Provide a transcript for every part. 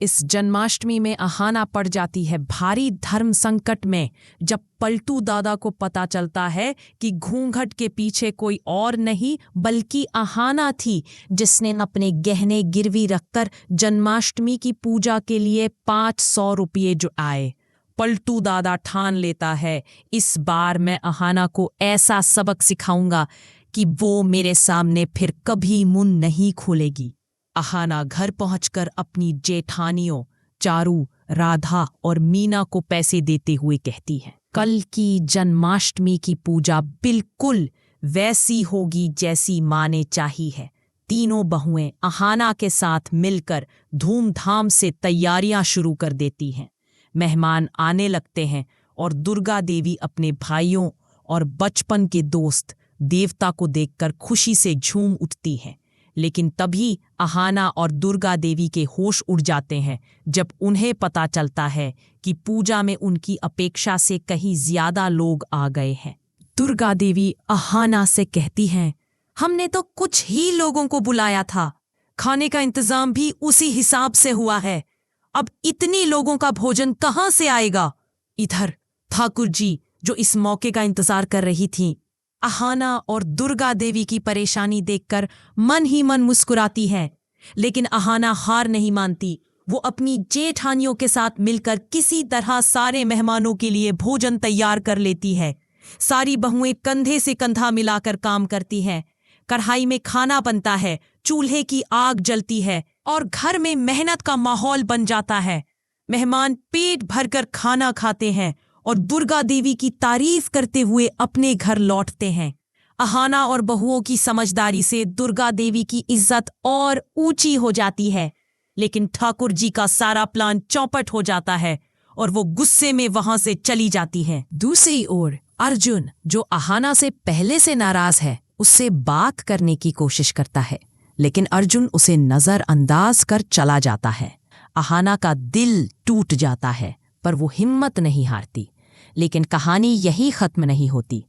इस जन्माष्टमी में अहाना पड़ जाती है भारी धर्म संकट में जब पलटू दादा को पता चलता है कि घूंघट के पीछे कोई और नहीं बल्कि अहाना थी, जिसने अपने गहने गिरवी रखकर जन्माष्टमी की पूजा के लिए 500 रुपये जुटाए। पलटू दादा ठान लेता है, इस बार मैं अहाना को ऐसा सबक सिखाऊंगा कि वो मेरे सामने फिर कभी मुंह नहीं खोलेगी। अहाना घर पहुंचकर अपनी जेठानियों चारू, राधा और मीना को पैसे देते हुए कहती है, कल की जन्माष्टमी की पूजा बिल्कुल वैसी होगी जैसी माँ ने चाही है। तीनों बहुएं अहाना के साथ मिलकर धूमधाम से तैयारियां शुरू कर देती हैं। मेहमान आने लगते हैं और दुर्गा देवी अपने भाइयों और बचपन के दोस्त देवता को देखकर खुशी से झूम उठती हैं। लेकिन तभी अहाना और दुर्गा देवी के होश उड़ जाते हैं जब उन्हें पता चलता है कि पूजा में उनकी अपेक्षा से कहीं ज्यादा लोग आ गए हैं। दुर्गा देवी अहाना से कहती हैं, हमने तो कुछ ही लोगों को बुलाया था, खाने का इंतजाम भी उसी हिसाब से हुआ है, अब इतनी लोगों का भोजन कहाँ से आएगा। इधर ठाकुर जी जो इस मौके का इंतजार कर रही थीं, अहाना और दुर्गा देवी की परेशानी देखकर मन ही मन मुस्कुराती है। लेकिन अहाना हार नहीं मानती। वो अपनी जेठानियों के साथ मिलकर किसी तरह सारे मेहमानों के लिए भोजन तैयार कर लेती है। सारी बहुएं कंधे से कंधा मिलाकर काम करती हैं। कढ़ाई में खाना बनता है, चूल्हे की आग जलती है और घर में मेहनत का माहौल बन जाता है। मेहमान पेट भरकर खाना खाते हैं और दुर्गा देवी की तारीफ करते हुए अपने घर लौटते हैं। अहाना और बहुओं की समझदारी से दुर्गा देवी की इज्जत और ऊंची हो जाती है। लेकिन ठाकुर जी का सारा प्लान चौपट हो जाता है और वो गुस्से में वहां से चली जाती है। दूसरी ओर अर्जुन, जो अहाना से पहले से नाराज है, उससे बात करने की कोशिश करता है, लेकिन अर्जुन उसे नजरअंदाज कर चला जाता है। अहाना का दिल टूट जाता है, पर वो हिम्मत नहीं हारती। लेकिन कहानी यही खत्म नहीं होती।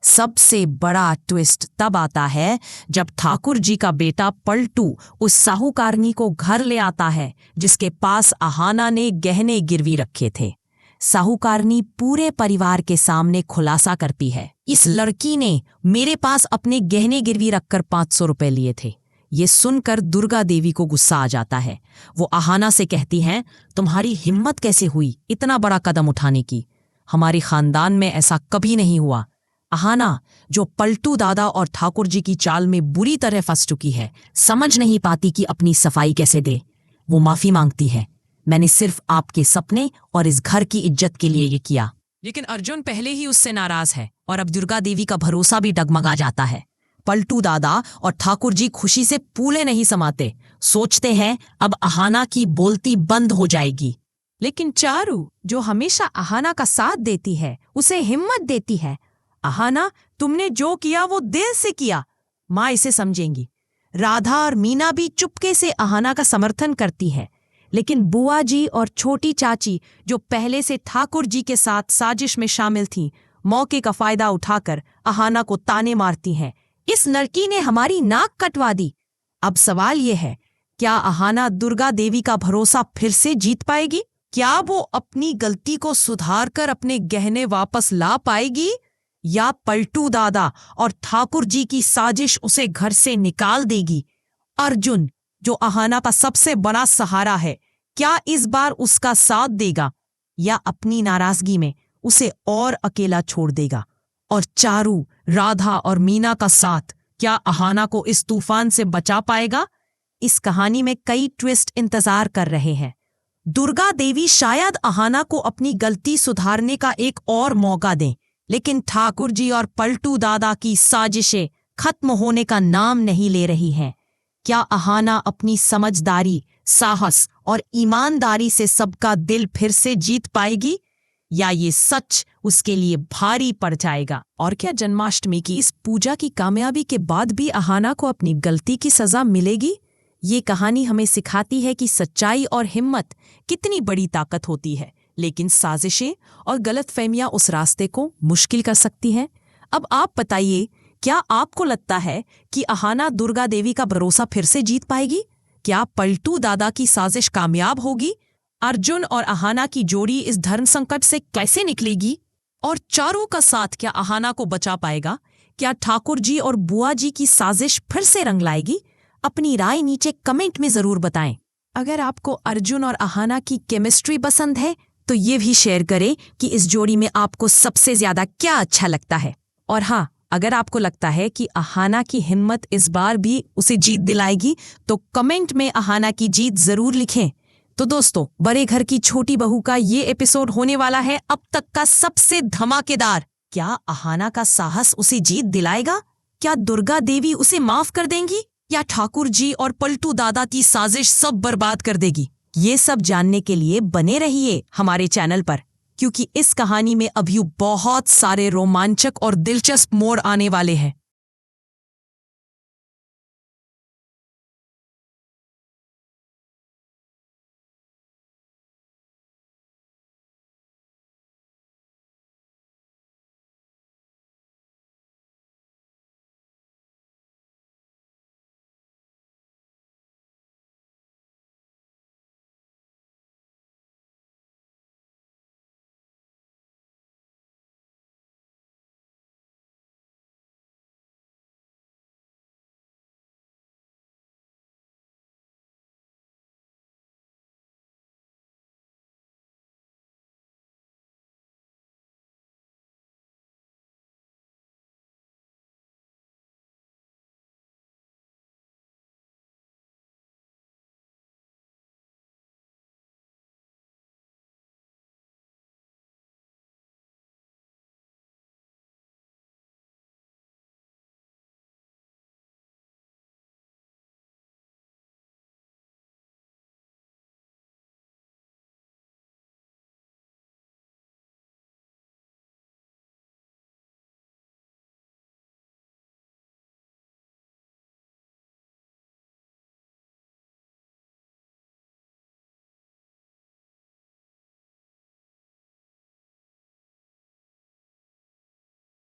सबसे बड़ा ट्विस्ट तब आता है जब ठाकुर जी का बेटा पलटू उस साहूकारनी को घर ले आता है जिसके पास अहाना ने गहने गिरवी रखे थे। साहूकारनी पूरे परिवार के सामने खुलासा करती है, इस लड़की ने मेरे पास अपने गहने गिरवी रखकर 500 रुपए लिए थे। ये सुनकर दुर्गा देवी को गुस्सा आ जाता है। वो अहाना से कहती हैं, तुम्हारी हिम्मत कैसे हुई इतना बड़ा कदम उठाने की? हमारे खानदान में ऐसा कभी नहीं हुआ। अहाना, जो पलटू दादा और ठाकुर जी की चाल में बुरी तरह फंस चुकी है, समझ नहीं पाती कि अपनी सफाई कैसे दे। वो माफी मांगती है, मैंने सिर्फ आपके सपने और इस घर की इज्जत के लिए ये किया। लेकिन अर्जुन पहले ही उससे नाराज है और अब दुर्गा देवी का भरोसा भी डगमगा जाता है। पलटू दादा और ठाकुर जी खुशी से फूले नहीं समाते, सोचते हैं अब अहाना की बोलती बंद हो जाएगी। लेकिन चारू, जो हमेशा अहाना का साथ देती है, उसे हिम्मत देती है, अहाना तुमने जो किया वो दिल से किया, माँ इसे समझेंगी। राधा और मीना भी चुपके से अहाना का समर्थन करती है। लेकिन बुआ जी और छोटी चाची, जो पहले से ठाकुर जी के साथ साजिश में शामिल थीं, मौके का फायदा उठाकर अहाना को ताने मारती हैं, इस लड़की ने हमारी नाक कटवा दी। अब सवाल यह है, क्या अहाना दुर्गा देवी का भरोसा फिर से जीत पाएगी? क्या वो अपनी गलती को सुधार कर अपने गहने वापस ला पाएगी, या पलटू दादा और ठाकुर जी की साजिश उसे घर से निकाल देगी? अर्जुन, जो अहाना का सबसे बड़ा सहारा है, क्या इस बार उसका साथ देगा या अपनी नाराजगी में उसे और अकेला छोड़ देगा? और चारू, राधा और मीना का साथ क्या अहाना को इस तूफान से बचा पाएगा? इस कहानी में कई ट्विस्ट इंतजार कर रहे हैं। दुर्गा देवी शायद अहाना को अपनी गलती सुधारने का एक और मौका दें, लेकिन ठाकुर जी और पलटू दादा की साजिशें खत्म होने का नाम नहीं ले रही हैं। क्या अहाना अपनी समझदारी, साहस और ईमानदारी से सबका दिल फिर से जीत पाएगी, या ये सच उसके लिए भारी पड़ जाएगा? और क्या जन्माष्टमी की इस पूजा की कामयाबी के बाद भी अहाना को अपनी गलती की सजा मिलेगी? ये कहानी हमें सिखाती है कि सच्चाई और हिम्मत कितनी बड़ी ताकत होती है, लेकिन साजिशें और गलतफहमियां उस रास्ते को मुश्किल कर सकती हैं। अब आप बताइए, क्या आपको लगता है कि अहाना दुर्गा देवी का भरोसा फिर से जीत पाएगी? क्या पलटू दादा की साजिश कामयाब होगी? अर्जुन और अहाना की जोड़ी इस धर्म संकट से कैसे निकलेगी? और चारों का साथ क्या अहाना को बचा पाएगा? क्या ठाकुर जी और बुआ जी की साजिश फिर से रंग लाएगी? अपनी राय नीचे कमेंट में जरूर बताएं। अगर आपको अर्जुन और अहाना की केमिस्ट्री पसंद है तो ये भी शेयर करें कि इस जोड़ी में आपको सबसे ज्यादा क्या अच्छा लगता है। और हाँ, अगर आपको लगता है कि अहाना की हिम्मत इस बार भी उसे जीत दिलाएगी तो कमेंट में अहाना की जीत जरूर लिखें। तो दोस्तों, बड़े घर की छोटी बहू का ये एपिसोड होने वाला है अब तक का सबसे धमाकेदार। क्या अहाना का साहस उसे जीत दिलाएगा? क्या दुर्गा देवी उसे माफ कर देंगी या ठाकुर जी और पलटू दादा की साजिश सब बर्बाद कर देगी? ये सब जानने के लिए बने रहिए हमारे चैनल पर, क्योंकि इस कहानी में अभी बहुत सारे रोमांचक और दिलचस्प मोड़ आने वाले हैं।